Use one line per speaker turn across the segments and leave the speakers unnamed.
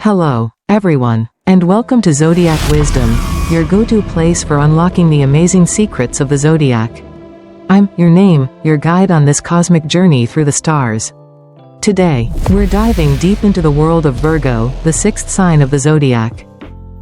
Hello, everyone, and welcome to Zodiac Wisdom, your go-to place for unlocking the amazing secrets of the Zodiac. I'm your name, your guide on this cosmic journey through the stars. Today, we're diving deep into the world of Virgo, the sixth sign of the Zodiac.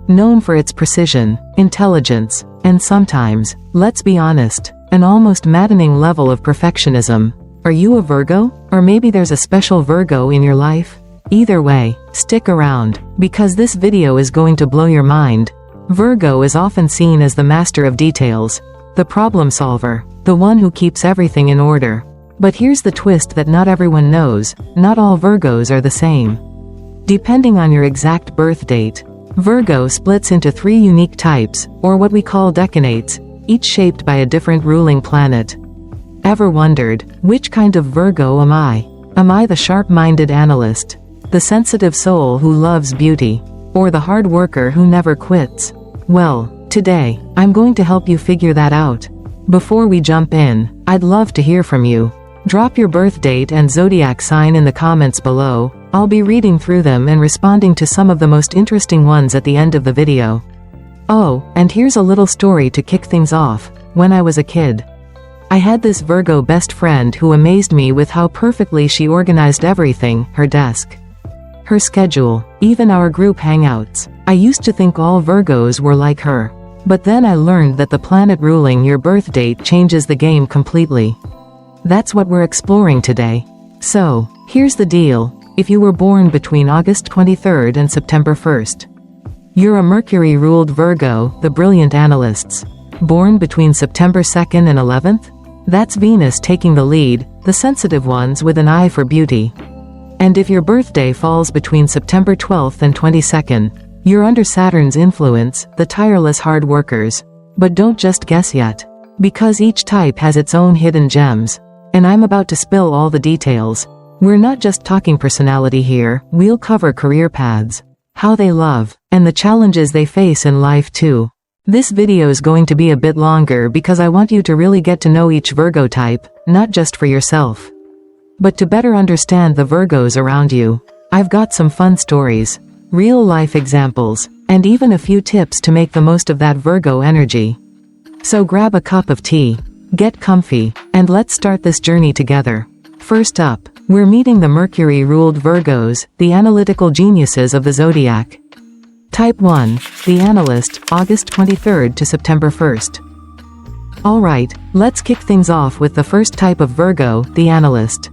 Known for its precision, intelligence, and sometimes, let's be honest, an almost maddening level of perfectionism. Are you a Virgo? Or maybe there's a special Virgo in your life? Either way, stick around, because this video is going to blow your mind. Virgo is often seen as the master of details, the problem solver, the one who keeps everything in order. But here's the twist that not everyone knows: not all Virgos are the same. Depending on your exact birth date, Virgo splits into three unique types, or what we call decanates, each shaped by a different ruling planet. Ever wondered, which kind of Virgo am I? Am I the sharp-minded analyst, the sensitive soul who loves beauty, or the hard worker who never quits? Well, today, I'm going to help you figure that out. Before we jump in, I'd love to hear from you. Drop your birth date and zodiac sign in the comments below. I'll be reading through them and responding to some of the most interesting ones at the end of the video. Oh, and here's a little story to kick things off. When I was a kid, I had this Virgo best friend who amazed me with how perfectly she organized everything: her desk, her schedule, even our group hangouts. I used to think all Virgos were like her. But then I learned that the planet ruling your birth date changes the game completely. That's what we're exploring today. So, here's the deal. If you were born between August 23rd and September 1st, you're a Mercury-ruled Virgo, the brilliant analysts. Born between September 2nd and 11th? That's Venus taking the lead, the sensitive ones with an eye for beauty. And if your birthday falls between September 12th and 22nd, you're under Saturn's influence, the tireless hard workers. But don't just guess yet, because each type has its own hidden gems. And I'm about to spill all the details. We're not just talking personality here, we'll cover career paths, how they love, and the challenges they face in life too. This video is going to be a bit longer because I want you to really get to know each Virgo type, not just for yourself, but to better understand the Virgos around you. I've got some fun stories, real-life examples, and even a few tips to make the most of that Virgo energy. So grab a cup of tea, get comfy, and let's start this journey together. First up, we're meeting the Mercury-ruled Virgos, the analytical geniuses of the Zodiac. Type 1, the Analyst, August 23rd to September 1st. Alright, let's kick things off with the first type of Virgo, the Analyst.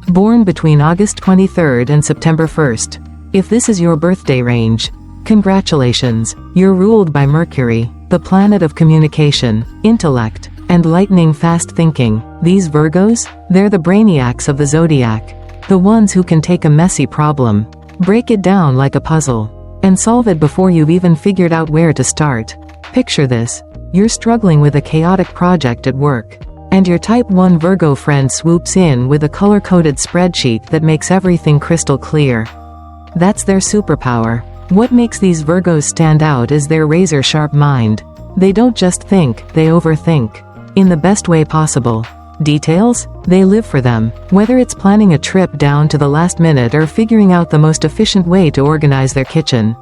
Born between August 23rd and September 1st. If this is your birthday range, congratulations, you're ruled by Mercury, the planet of communication, intellect, and lightning-fast thinking. These Virgos, they're the brainiacs of the Zodiac, the ones who can take a messy problem, break it down like a puzzle, and solve it before you've even figured out where to start. Picture this: you're struggling with a chaotic project at work, and your Type 1 Virgo friend swoops in with a color-coded spreadsheet that makes everything crystal clear. That's their superpower. What makes these Virgos stand out is their razor-sharp mind. They don't just think, they overthink. In the best way possible. Details? They live for them. Whether it's planning a trip down to the last minute or figuring out the most efficient way to organize their kitchen,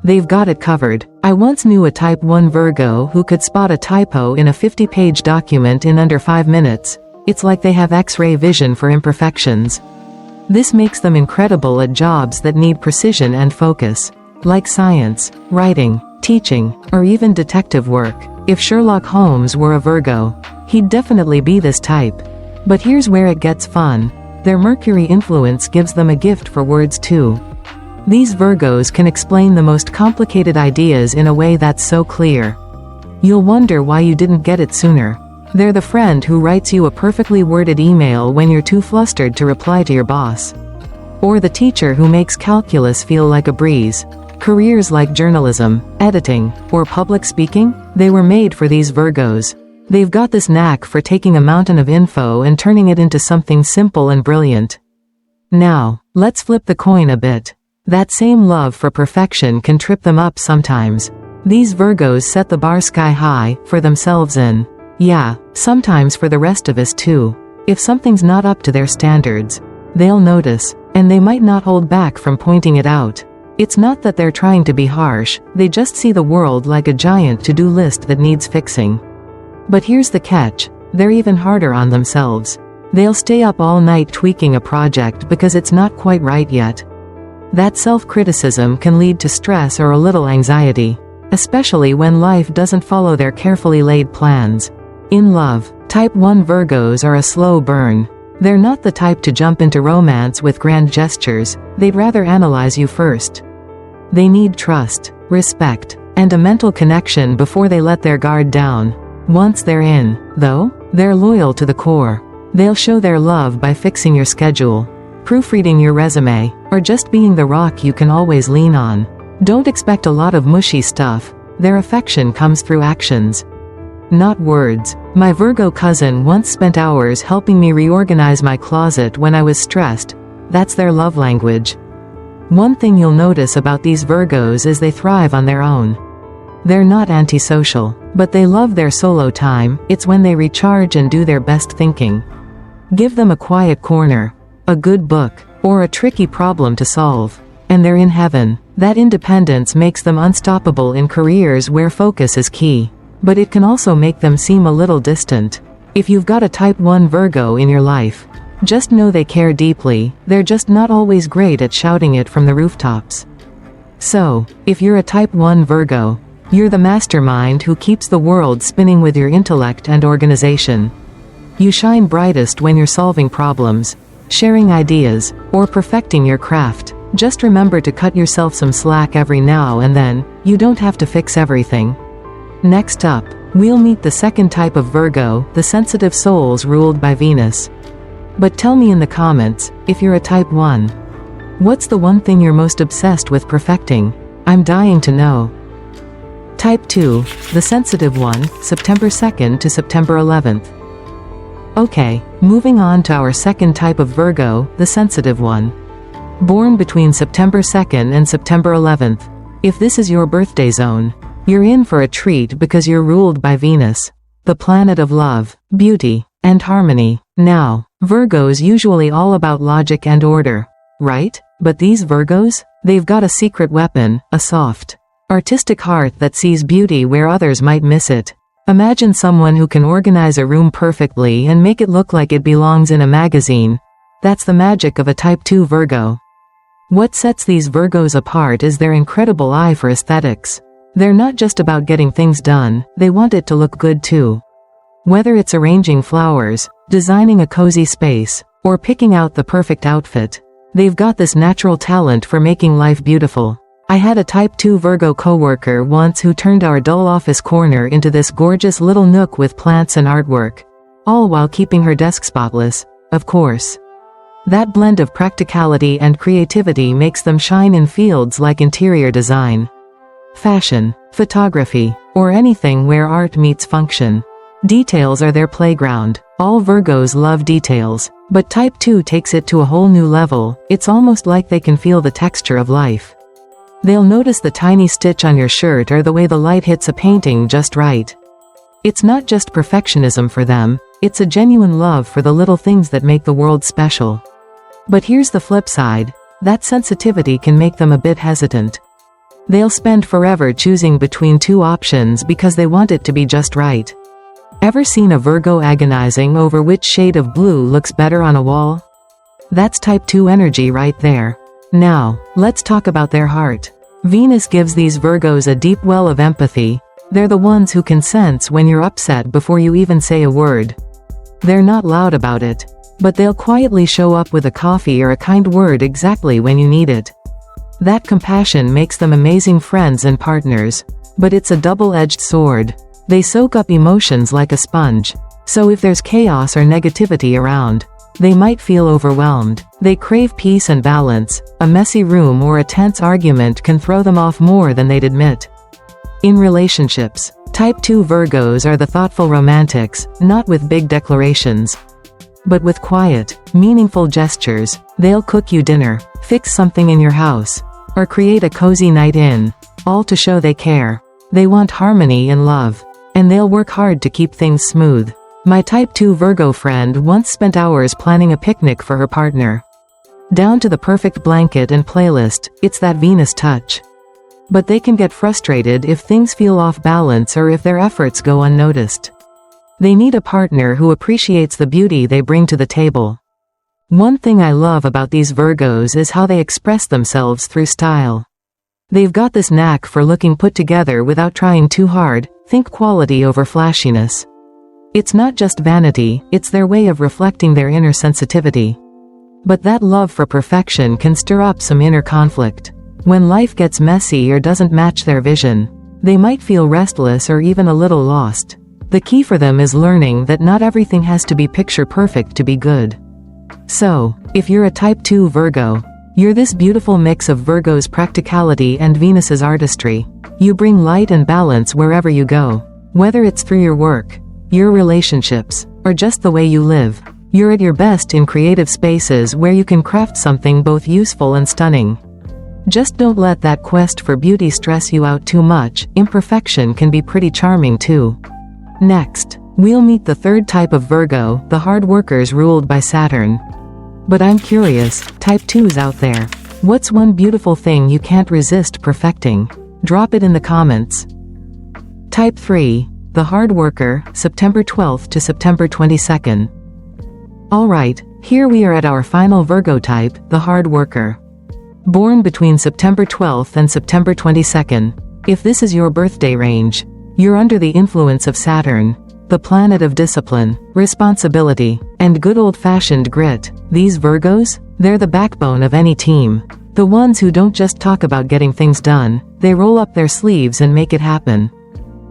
they've got it covered. I once knew a Type 1 Virgo who could spot a typo in a 50-page document in under 5 minutes. It's like they have X-ray vision for imperfections. This makes them incredible at jobs that need precision and focus, like science, writing, teaching, or even detective work. If Sherlock Holmes were a Virgo, he'd definitely be this type. But here's where it gets fun. Their Mercury influence gives them a gift for words too. These Virgos can explain the most complicated ideas in a way that's so clear, you'll wonder why you didn't get it sooner. They're the friend who writes you a perfectly worded email when you're too flustered to reply to your boss. Or the teacher who makes calculus feel like a breeze. Careers like journalism, editing, or public speaking, they were made for these Virgos. They've got this knack for taking a mountain of info and turning it into something simple and brilliant. Now, let's flip the coin a bit. That same love for perfection can trip them up sometimes. These Virgos set the bar sky high, for themselves and, yeah, sometimes for the rest of us too. If something's not up to their standards, they'll notice, and they might not hold back from pointing it out. It's not that they're trying to be harsh, they just see the world like a giant to-do list that needs fixing. But here's the catch, they're even harder on themselves. They'll stay up all night tweaking a project because it's not quite right yet. That self-criticism can lead to stress or a little anxiety, especially when life doesn't follow their carefully laid plans. In love, Type 1 Virgos are a slow burn. They're not the type to jump into romance with grand gestures, they'd rather analyze you first. They need trust, respect, and a mental connection before they let their guard down. Once they're in, though, they're loyal to the core. They'll show their love by fixing your schedule, proofreading your resume, or just being the rock you can always lean on. Don't expect a lot of mushy stuff, their affection comes through actions, not words. My Virgo cousin once spent hours helping me reorganize my closet when I was stressed. That's their love language. One thing you'll notice about these Virgos is they thrive on their own. They're not antisocial, but they love their solo time. It's when they recharge and do their best thinking. Give them a quiet corner, a good book, or a tricky problem to solve, and they're in heaven. That independence makes them unstoppable in careers where focus is key. But it can also make them seem a little distant. If you've got a Type 1 Virgo in your life, just know they care deeply, they're just not always great at shouting it from the rooftops. So, if you're a Type 1 Virgo, you're the mastermind who keeps the world spinning with your intellect and organization. You shine brightest when you're solving problems, sharing ideas, or perfecting your craft. Just remember to cut yourself some slack every now and then, you don't have to fix everything. Next up, we'll meet the second type of Virgo, the sensitive souls ruled by Venus. But tell me in the comments, if you're a Type 1. What's the one thing you're most obsessed with perfecting? I'm dying to know. Type 2, the sensitive one, September 2nd to September 11th. Okay, moving on to our second type of Virgo, the sensitive one. Born between September 2nd and September 11th. If this is your birthday zone, you're in for a treat because you're ruled by Venus, the planet of love, beauty, and harmony. Now, Virgo's usually all about logic and order, right? But these Virgos? They've got a secret weapon, a soft, artistic heart that sees beauty where others might miss it. Imagine someone who can organize a room perfectly and make it look like it belongs in a magazine. That's the magic of a Type 2 Virgo. What sets these Virgos apart is their incredible eye for aesthetics. They're not just about getting things done, they want it to look good too. Whether it's arranging flowers, designing a cozy space, or picking out the perfect outfit, they've got this natural talent for making life beautiful. I had a Type 2 Virgo coworker once who turned our dull office corner into this gorgeous little nook with plants and artwork, all while keeping her desk spotless, of course. That blend of practicality and creativity makes them shine in fields like interior design, fashion, photography, or anything where art meets function. Details are their playground. All Virgos love details, but Type 2 takes it to a whole new level. It's almost like they can feel the texture of life. They'll notice the tiny stitch on your shirt or the way the light hits a painting just right. It's not just perfectionism for them, it's a genuine love for the little things that make the world special. But here's the flip side, that sensitivity can make them a bit hesitant. They'll spend forever choosing between two options because they want it to be just right. Ever seen a Virgo agonizing over which shade of blue looks better on a wall? That's Type 2 energy right there. Now, let's talk about their heart. Venus gives these Virgos a deep well of empathy. They're the ones who can sense when you're upset before you even say a word. They're not loud about it, but they'll quietly show up with a coffee or a kind word exactly when you need it. That compassion makes them amazing friends and partners, but it's a double-edged sword. They soak up emotions like a sponge. So if there's chaos or negativity around, they might feel overwhelmed. They crave peace and balance. A messy room or a tense argument can throw them off more than they'd admit. In relationships, Type 2 Virgos are the thoughtful romantics, not with big declarations, but with quiet, meaningful gestures. They'll cook you dinner, fix something in your house, or create a cozy night in, all to show they care. They want harmony and love, and they'll work hard to keep things smooth. My Type 2 Virgo friend once spent hours planning a picnic for her partner. Down to the perfect blanket and playlist, it's that Venus touch. But they can get frustrated if things feel off balance or if their efforts go unnoticed. They need a partner who appreciates the beauty they bring to the table. One thing I love about these Virgos is how they express themselves through style. They've got this knack for looking put together without trying too hard. Think quality over flashiness. It's not just vanity, it's their way of reflecting their inner sensitivity. But that love for perfection can stir up some inner conflict. When life gets messy or doesn't match their vision, they might feel restless or even a little lost. The key for them is learning that not everything has to be picture perfect to be good. So, if you're a Type 2 Virgo, you're this beautiful mix of Virgo's practicality and Venus's artistry. You bring light and balance wherever you go. Whether it's through your work, your relationships, or just the way you live, you're at your best in creative spaces where you can craft something both useful and stunning. Just don't let that quest for beauty stress you out too much. Imperfection can be pretty charming too. Next, we'll meet the third type of Virgo, the hard workers ruled by Saturn. But I'm curious, Type 2s out there. What's one beautiful thing you can't resist perfecting? Drop it in the comments. Type 3, the hard worker, September 12th to September 22nd. Alright, here we are at our final Virgo type, the hard worker. Born between September 12th and September 22nd. If this is your birthday range, you're under the influence of Saturn, the planet of discipline, responsibility, and good old-fashioned grit. These Virgos, they're the backbone of any team. The ones who don't just talk about getting things done, they roll up their sleeves and make it happen.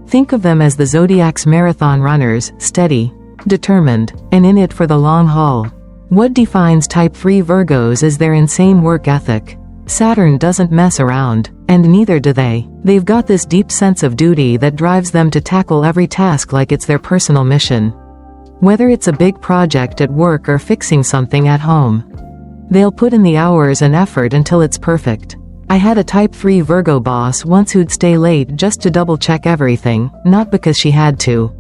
Think of them as the Zodiac's marathon runners, steady, determined, and in it for the long haul. What defines Type 3 Virgos is their insane work ethic. Saturn doesn't mess around, and neither do they. They've got this deep sense of duty that drives them to tackle every task like it's their personal mission. Whether it's a big project at work or fixing something at home, they'll put in the hours and effort until it's perfect. I had a Type 3 Virgo boss once who'd stay late just to double-check everything, not because she had to,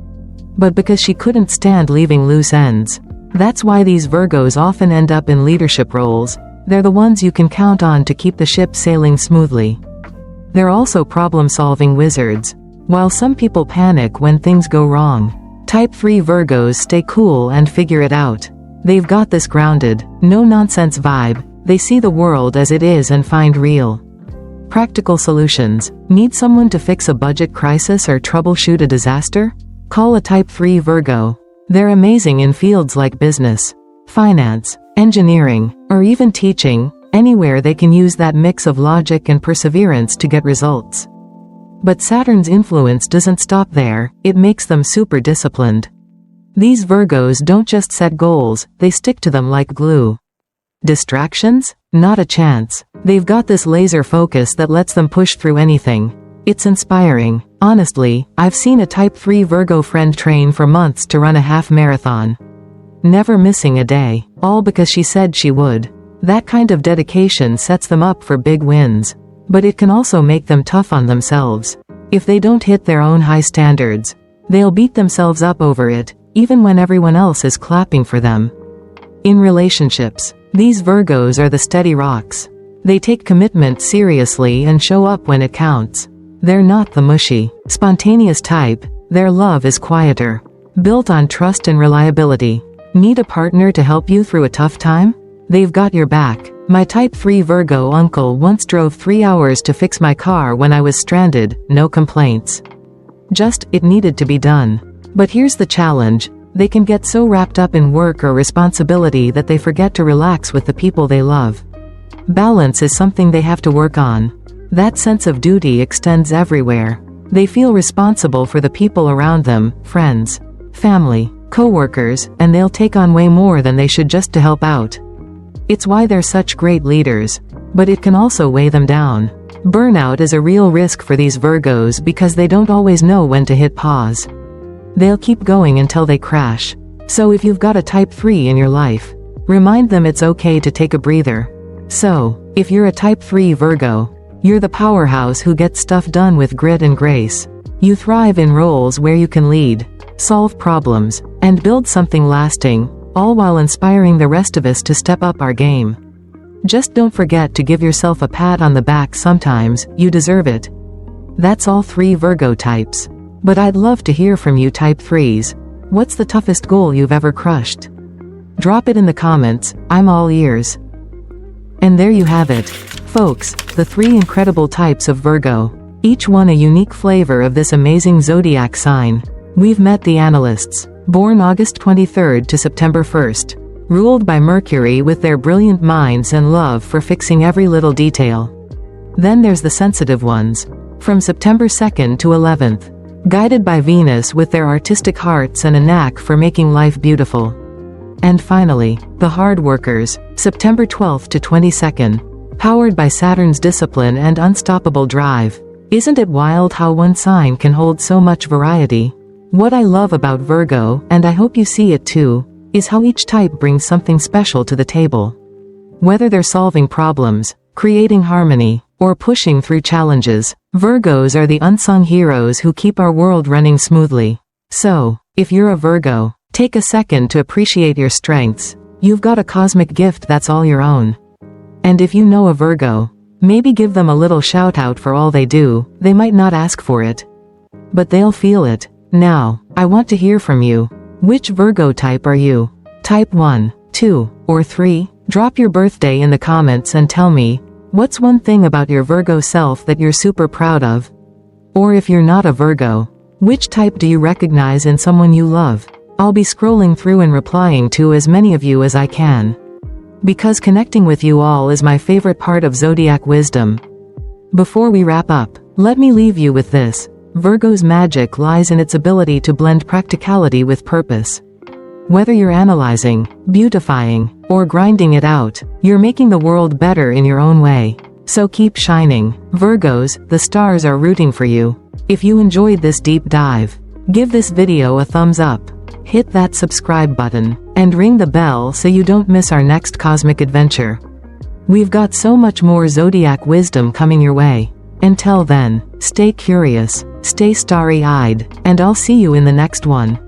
but because she couldn't stand leaving loose ends. That's why these Virgos often end up in leadership roles. They're the ones you can count on to keep the ship sailing smoothly. They're also problem-solving wizards. While some people panic when things go wrong, Type 3 Virgos stay cool and figure it out. They've got this grounded, no-nonsense vibe. They see the world as it is and find real, practical solutions. Need someone to fix a budget crisis or troubleshoot a disaster? Call a Type 3 Virgo. They're amazing in fields like business, finance, engineering, or even teaching. Anywhere they can use that mix of logic and perseverance to get results. But Saturn's influence doesn't stop there, it makes them super disciplined. These Virgos don't just set goals, they stick to them like glue. Distractions? Not a chance. They've got this laser focus that lets them push through anything. It's inspiring. Honestly, I've seen a Type 3 Virgo friend train for months to run a half marathon, never missing a day, all because she said she would. That kind of dedication sets them up for big wins. But it can also make them tough on themselves. If they don't hit their own high standards, they'll beat themselves up over it, even when everyone else is clapping for them. In relationships, these Virgos are the steady rocks. They take commitment seriously and show up when it counts. They're not the mushy, spontaneous type. Their love is quieter, built on trust and reliability. Need a partner to help you through a tough time? They've got your back. My Type 3 Virgo uncle once drove 3 hours to fix my car when I was stranded, no complaints. Just, it needed to be done. But here's the challenge. They can get so wrapped up in work or responsibility that they forget to relax with the people they love. Balance is something they have to work on. That sense of duty extends everywhere. They feel responsible for the people around them, friends, family, co-workers, and they'll take on way more than they should just to help out. It's why they're such great leaders. But it can also weigh them down. Burnout is a real risk for these Virgos because they don't always know when to hit pause. They'll keep going until they crash. So if you've got a Type 3 in your life, remind them it's okay to take a breather. So, if you're a Type 3 Virgo, you're the powerhouse who gets stuff done with grit and grace. You thrive in roles where you can lead, solve problems, and build something lasting, all while inspiring the rest of us to step up our game. Just don't forget to give yourself a pat on the back sometimes, you deserve it. That's all 3 Virgo types. But I'd love to hear from you type 3s. What's the toughest goal you've ever crushed? Drop it in the comments, I'm all ears. And there you have it, folks, the 3 incredible types of Virgo. Each one a unique flavor of this amazing zodiac sign. We've met the Analysts, born August 23rd to September 1st, ruled by Mercury with their brilliant minds and love for fixing every little detail. Then there's the sensitive ones, from September 2nd to 11th, guided by Venus with their artistic hearts and a knack for making life beautiful. And finally, the hard workers, September 12th to 22nd, powered by Saturn's discipline and unstoppable drive. Isn't it wild how one sign can hold so much variety? What I love about Virgo, and I hope you see it too, is how each type brings something special to the table. Whether they're solving problems, creating harmony, or pushing through challenges, Virgos are the unsung heroes who keep our world running smoothly. So, if you're a Virgo, take a second to appreciate your strengths. You've got a cosmic gift that's all your own. And if you know a Virgo, maybe give them a little shout out for all they do. They might not ask for it, but they'll feel it. Now, I want to hear from you. Which Virgo type are you? Type 1, 2, or 3? Drop your birthday in the comments and tell me, what's one thing about your Virgo self that you're super proud of? Or if you're not a Virgo, which type do you recognize in someone you love? I'll be scrolling through and replying to as many of you as I can. Because connecting with you all is my favorite part of Zodiac wisdom. Before we wrap up, let me leave you with this. Virgo's magic lies in its ability to blend practicality with purpose. Whether you're analyzing, beautifying, or grinding it out, you're making the world better in your own way. So keep shining. Virgos, the stars are rooting for you. If you enjoyed this deep dive, give this video a thumbs up, hit that subscribe button, and ring the bell so you don't miss our next cosmic adventure. We've got so much more Zodiac wisdom coming your way. Until then, stay curious, stay starry-eyed, and I'll see you in the next one.